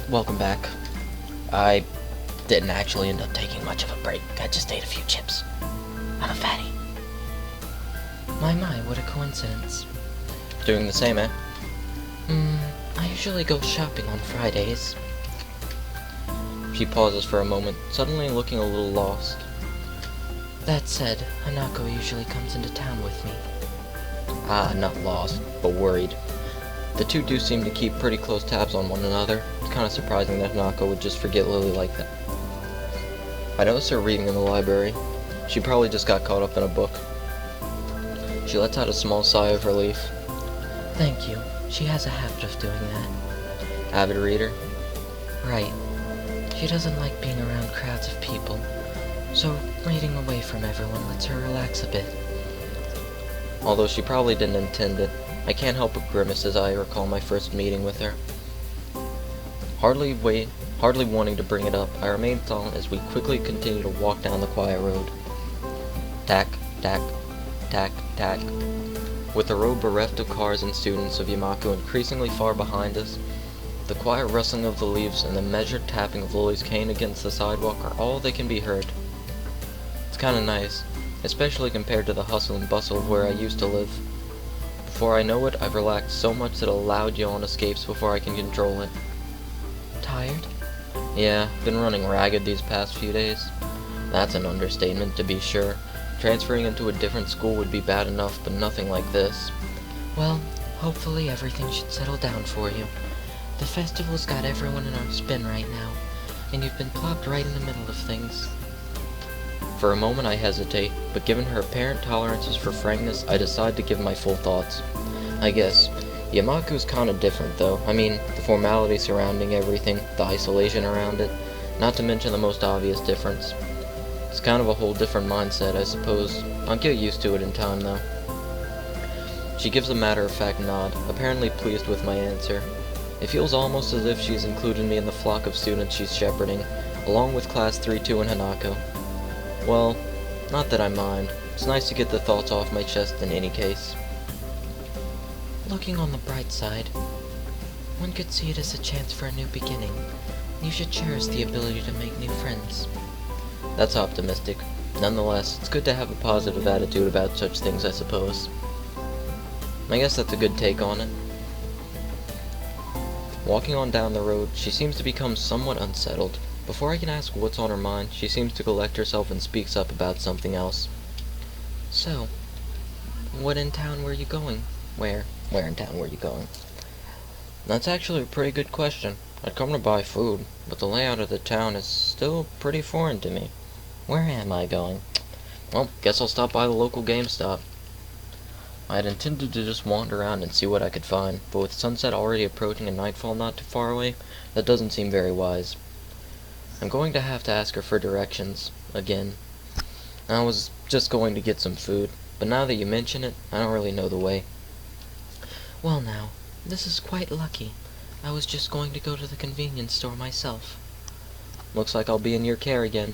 Welcome back. I didn't actually end up taking much of a break. I just ate a few chips. I'm a fatty. My, what a coincidence. Doing the same, eh? I usually go shopping on Fridays. She pauses for a moment, suddenly looking a little lost. That said, Hanako usually comes into town with me. Not lost, but worried. The two do seem to keep pretty close tabs on one another. It's kind of surprising that Hanako would just forget Lilly like that. I noticed her reading in the library. She probably just got caught up in a book. She lets out a small sigh of relief. Thank you. She has a habit of doing that. Avid reader? Right. She doesn't like being around crowds of people, so reading away from everyone lets her relax a bit. Although she probably didn't intend it, I can't help but grimace as I recall my first meeting with her. Hardly wanting to bring it up, I remained silent as we quickly continued to walk down the quiet road. Tack, tack, tack, tack. With the road bereft of cars and students of Yamaku increasingly far behind us, the quiet rustling of the leaves and the measured tapping of Lilly's cane against the sidewalk are all that can be heard. It's kinda nice, especially compared to the hustle and bustle of where I used to live. Before I know it, I've relaxed so much that a loud yawn escapes before I can control it. Tired? Yeah, been running ragged these past few days. That's an understatement, to be sure. Transferring into a different school would be bad enough, but nothing like this. Well, hopefully everything should settle down for you. The festival's got everyone in our spin right now, and you've been plopped right in the middle of things. For a moment I hesitate, but given her apparent tolerances for frankness, I decide to give my full thoughts. I guess Yamaku's kinda different though. I mean, the formality surrounding everything, the isolation around it, not to mention the most obvious difference. It's kind of a whole different mindset, I suppose. I'll get used to it in time though. She gives a matter-of-fact nod, apparently pleased with my answer. It feels almost as if she's included me in the flock of students she's shepherding, along with Class 3-2 and Hanako. Well, not that I mind. It's nice to get the thoughts off my chest in any case. Looking on the bright side, one could see it as a chance for a new beginning. You should cherish the ability to make new friends. That's optimistic. Nonetheless, it's good to have a positive attitude about such things, I suppose. I guess that's a good take on it. Walking on down the road, she seems to become somewhat unsettled. Before I can ask what's on her mind, she seems to collect herself and speaks up about something else. So, what in town were you going? Where in town were you going? That's actually a pretty good question. I'd come to buy food, but the layout of the town is still pretty foreign to me. Where am I going? Well, guess I'll stop by the local GameStop. I had intended to just wander around and see what I could find, but with sunset already approaching and nightfall not too far away, that doesn't seem very wise. I'm going to have to ask her for directions, again. I was just going to get some food, but now that you mention it, I don't really know the way. Well now, this is quite lucky. I was just going to go to the convenience store myself. Looks like I'll be in your care again.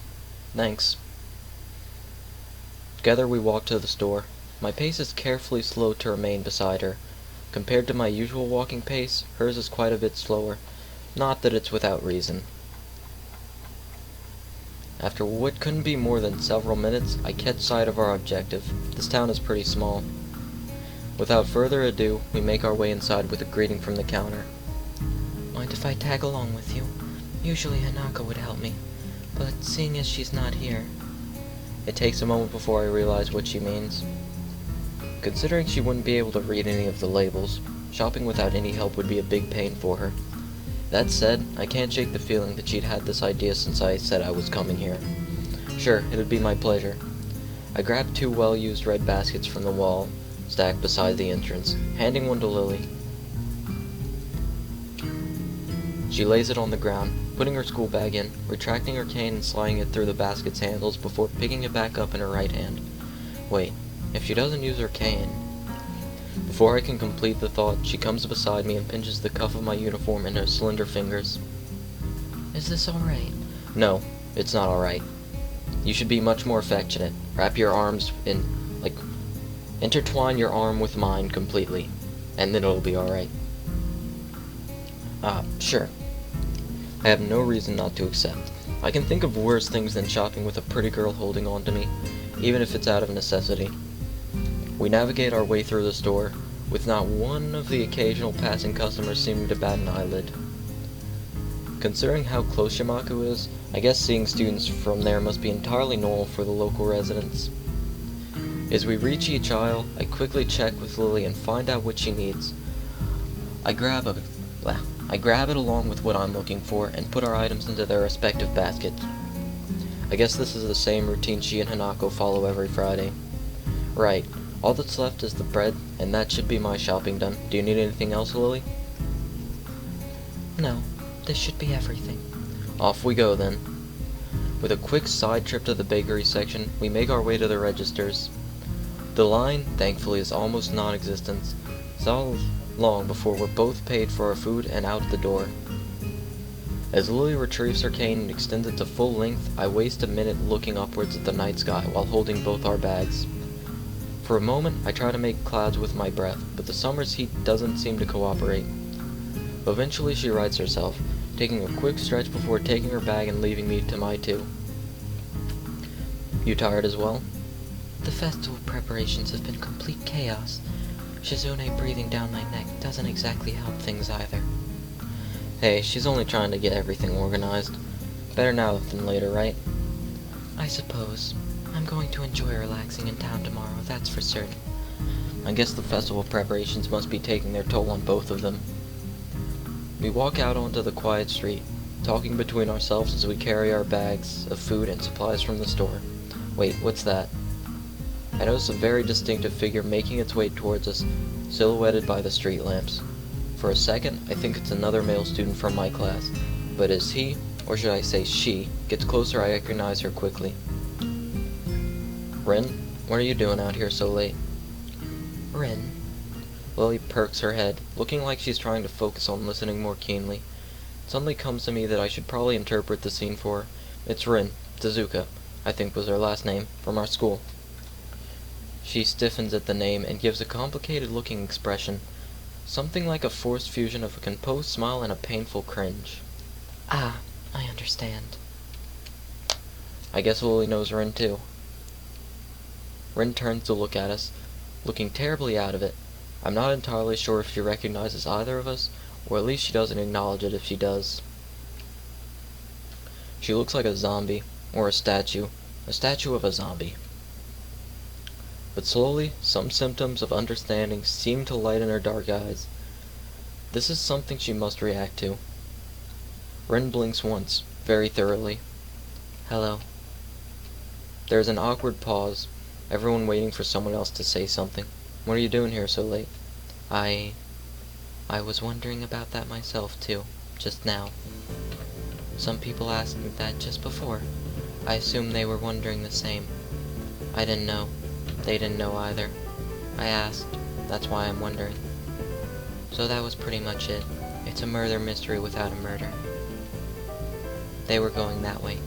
Thanks. Together we walk to the store. My pace is carefully slowed to remain beside her. Compared to my usual walking pace, hers is quite a bit slower. Not that it's without reason. After what couldn't be more than several minutes, I catch sight of our objective. This town is pretty small. Without further ado, we make our way inside with a greeting from the counter. Mind if I tag along with you? Usually Hanako would help me, but seeing as she's not here... It takes a moment before I realize what she means. Considering she wouldn't be able to read any of the labels, shopping without any help would be a big pain for her. That said, I can't shake the feeling that she'd had this idea since I said I was coming here. Sure, it'd be my pleasure. I grabbed 2 well-used red baskets from the wall, stacked beside the entrance, handing one to Lilly. She lays it on the ground, putting her school bag in, retracting her cane and sliding it through the basket's handles before picking it back up in her right hand. Wait, if she doesn't use her cane... Before I can complete the thought, she comes beside me and pinches the cuff of my uniform in her slender fingers. Is this alright? No, it's not alright. You should be much more affectionate. Wrap your arms in, intertwine your arm with mine completely, and then it'll be alright. Sure. I have no reason not to accept. I can think of worse things than shopping with a pretty girl holding on to me, even if it's out of necessity. We navigate our way through the store, with not one of the occasional passing customers seeming to bat an eyelid. Considering how close Yamaku is, I guess seeing students from there must be entirely normal for the local residents. As we reach each aisle, I quickly check with Lilly and find out what she needs. I grab it along with what I'm looking for and put our items into their respective baskets. I guess this is the same routine she and Hanako follow every Friday. Right, all that's left is the bread, and that should be my shopping done. Do you need anything else, Lilly? No, this should be everything. Off we go then. With a quick side trip to the bakery section, we make our way to the registers. The line, thankfully, is almost non-existent. It's all long before we're both paid for our food and out the door. As Lilly retrieves her cane and extends it to full length, I waste a minute looking upwards at the night sky while holding both our bags. For a moment, I try to make clouds with my breath, but the summer's heat doesn't seem to cooperate. Eventually she rights herself, taking a quick stretch before taking her bag and leaving me to my two. You tired as well? The festival preparations have been complete chaos. Shizune breathing down my neck doesn't exactly help things either. Hey, she's only trying to get everything organized. Better now than later, right? I suppose. I'm going to enjoy relaxing in town tomorrow, that's for certain. I guess the festival preparations must be taking their toll on both of them. We walk out onto the quiet street, talking between ourselves as we carry our bags of food and supplies from the store. Wait, what's that? I notice a very distinctive figure making its way towards us, silhouetted by the street lamps. For a second, I think it's another male student from my class, but as he, or should I say she, gets closer, I recognize her quickly. Ren, what are you doing out here so late? Ren? Lilly perks her head, looking like she's trying to focus on listening more keenly. It suddenly comes to me that I should probably interpret the scene for her. It's Ren, Tezuka, I think was her last name, from our school. She stiffens at the name and gives a complicated-looking expression, something like a forced fusion of a composed smile and a painful cringe. Ah, I understand. I guess Lilly knows Ren too. Ren turns to look at us, looking terribly out of it. I'm not entirely sure if she recognizes either of us, or at least she doesn't acknowledge it if she does. She looks like a zombie, or a statue of a zombie. But slowly, some symptoms of understanding seem to light in her dark eyes. This is something she must react to. Ren blinks once, very thoroughly. Hello. There's an awkward pause, everyone waiting for someone else to say something. What are you doing here so late? I was wondering about that myself, too, just now. Some people asked me that just before. I assumed they were wondering the same. I didn't know. They didn't know either. I asked. That's why I'm wondering. So that was pretty much it. It's a murder mystery without a murder. They were going that way.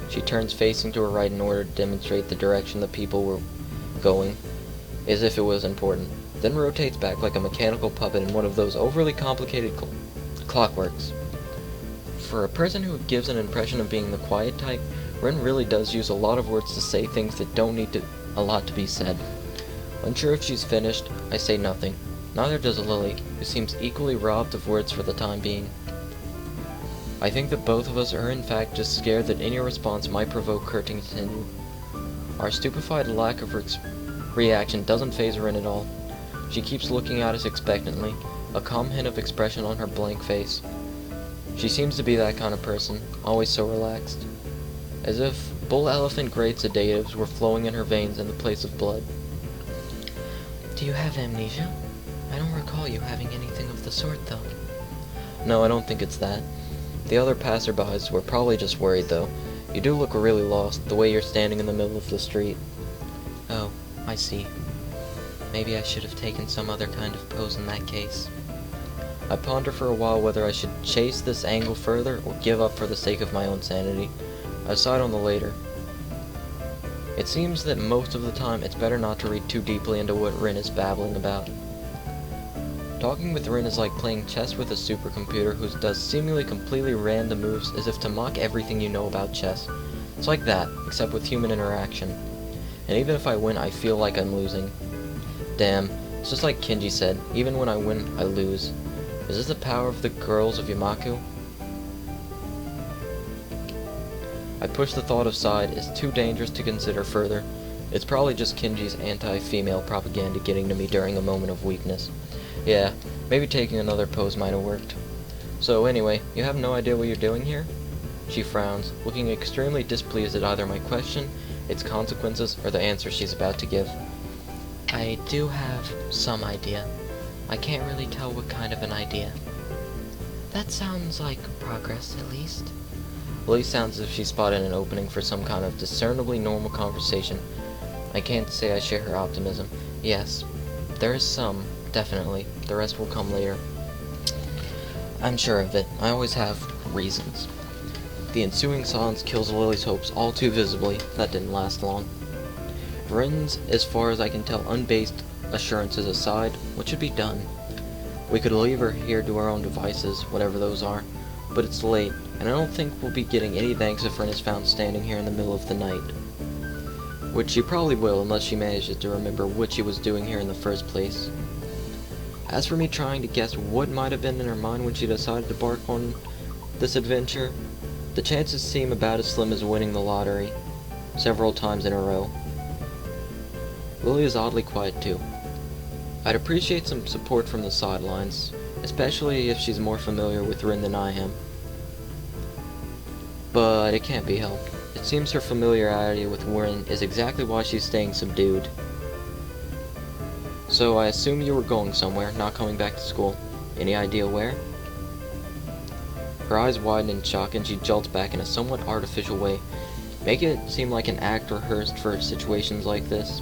She turns facing to her right in order to demonstrate the direction the people were going, as if it was important, then rotates back like a mechanical puppet in one of those overly complicated clockworks. For a person who gives an impression of being the quiet type, Ren really does use a lot of words to say things that don't need a lot to be said. Unsure if she's finished, I say nothing. Neither does Lilly, who seems equally robbed of words for the time being. I think that both of us are in fact just scared that any response might provoke her to continue. Our stupefied lack of reaction doesn't faze Ren at all. She keeps looking at us expectantly, a calm hint of expression on her blank face. She seems to be that kind of person, always so relaxed. As if bull elephant grade sedatives were flowing in her veins in the place of blood. Do you have amnesia? I don't recall you having anything of the sort, though. No, I don't think it's that. The other passerbys were probably just worried, though. You do look really lost, the way you're standing in the middle of the street. Oh, I see. Maybe I should have taken some other kind of pose in that case. I ponder for a while whether I should chase this angle further or give up for the sake of my own sanity. I decide on the later. It seems that most of the time it's better not to read too deeply into what Ren is babbling about. Talking with Rin is like playing chess with a supercomputer who does seemingly completely random moves as if to mock everything you know about chess. It's like that, except with human interaction. And even if I win, I feel like I'm losing. Damn, it's just like Kinji said, even when I win, I lose. Is this the power of the girls of Yamaku? I push the thought aside, it's too dangerous to consider further. It's probably just Kinji's anti-female propaganda getting to me during a moment of weakness. Yeah, maybe taking another pose might have worked. So anyway, you have no idea what you're doing here? She frowns, looking extremely displeased at either my question, its consequences, or the answer she's about to give. I do have some idea. I can't really tell what kind of an idea. That sounds like progress, at least. Lilly sounds as if she spotted an opening for some kind of discernibly normal conversation. I can't say I share her optimism. Yes, there is some, definitely. The rest will come later. I'm sure of it. I always have reasons. The ensuing silence kills Lily's hopes all too visibly. That didn't last long. Rin's, as far as I can tell, unbased assurances aside, what should be done? We could leave her here to our own devices, whatever those are, but it's late, and I don't think we'll be getting any thanks if Rin is found standing here in the middle of the night. Which she probably will, unless she manages to remember what she was doing here in the first place. As for me trying to guess what might have been in her mind when she decided to embark on this adventure, the chances seem about as slim as winning the lottery, several times in a row. Lilly is oddly quiet too. I'd appreciate some support from the sidelines, especially if she's more familiar with Rin than I am. But it can't be helped. It seems her familiarity with Rin is exactly why she's staying subdued. So I assume you were going somewhere, not coming back to school. Any idea where? Her eyes widen in shock and she jolts back in a somewhat artificial way, making it seem like an act rehearsed for situations like this.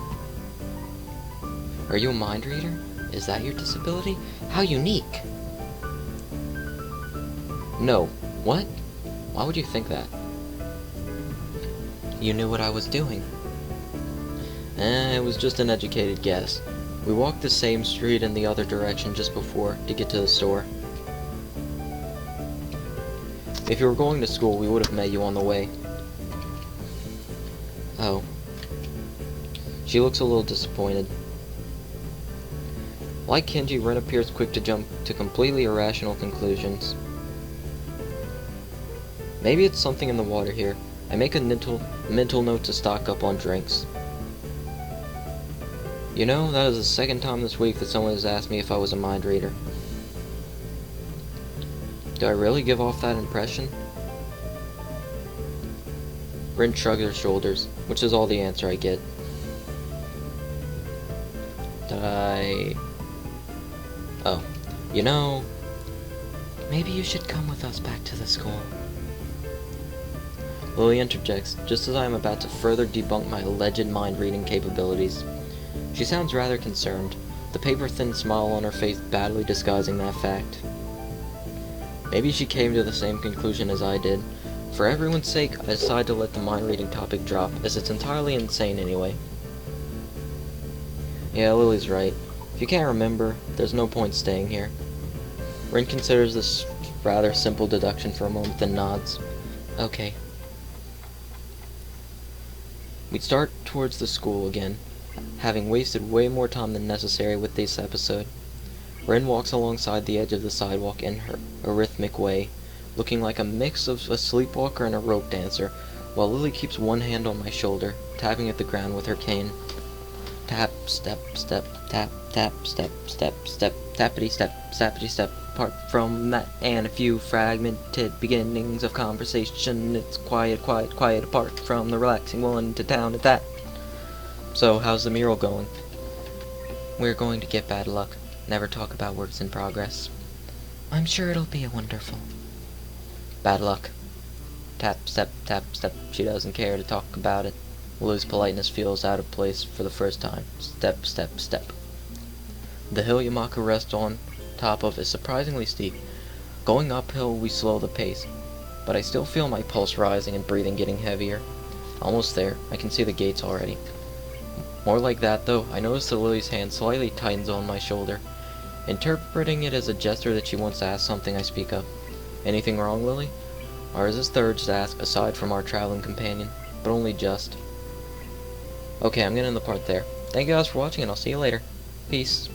Are you a mind reader? Is that your disability? How unique! No. What? Why would you think that? You knew what I was doing. It was just an educated guess. We walked the same street in the other direction just before to get to the store. If you were going to school, we would have met you on the way. Oh. She looks a little disappointed. Like Kinji, Ren appears quick to jump to completely irrational conclusions. Maybe it's something in the water here. I make a mental note to stock up on drinks. You know, that is the second time this week that someone has asked me if I was a mind reader. Do I really give off that impression? Rin shrugs her shoulders, which is all the answer I get. Oh, you know... Maybe you should come with us back to the school. Lilly interjects, just as I am about to further debunk my alleged mind-reading capabilities. She sounds rather concerned, the paper-thin smile on her face badly disguising that fact. Maybe she came to the same conclusion as I did. For everyone's sake, I decide to let the mind-reading topic drop, as it's entirely insane anyway. Yeah, Lily's right. If you can't remember, there's no point staying here. Rin considers this rather simple deduction for a moment, then nods. Okay. We start towards the school again, having wasted way more time than necessary with this episode. Rin walks alongside the edge of the sidewalk in a rhythmic way, looking like a mix of a sleepwalker and a rope dancer, while Lilly keeps one hand on my shoulder, tapping at the ground with her cane. Tap, step, step, tap, tap, step, step, step, tappity step, sappity step. Apart from that and a few fragmented beginnings of conversation, it's quiet, quiet, quiet, apart from the relaxing one to town at that. So, how's the mural going? We're going to get bad luck. Never talk about works in progress. I'm sure it'll be wonderful. Bad luck. Tap, step, tap, step. She doesn't care to talk about it. Lily's politeness feels out of place for the first time. Step, step, step. The hill Yamaku rests on top of is surprisingly steep. Going uphill, we slow the pace, but I still feel my pulse rising and breathing getting heavier. Almost there. I can see the gates already. More like that, though. I notice that Lily's hand slightly tightens on my shoulder. interpreting it as a gesture that she wants to ask something, I speak up. Anything wrong, Lilly? Or is this the urge to ask, aside from our traveling companion? But only just. Okay, I'm gonna end the part there. Thank you guys for watching, and I'll see you later. Peace.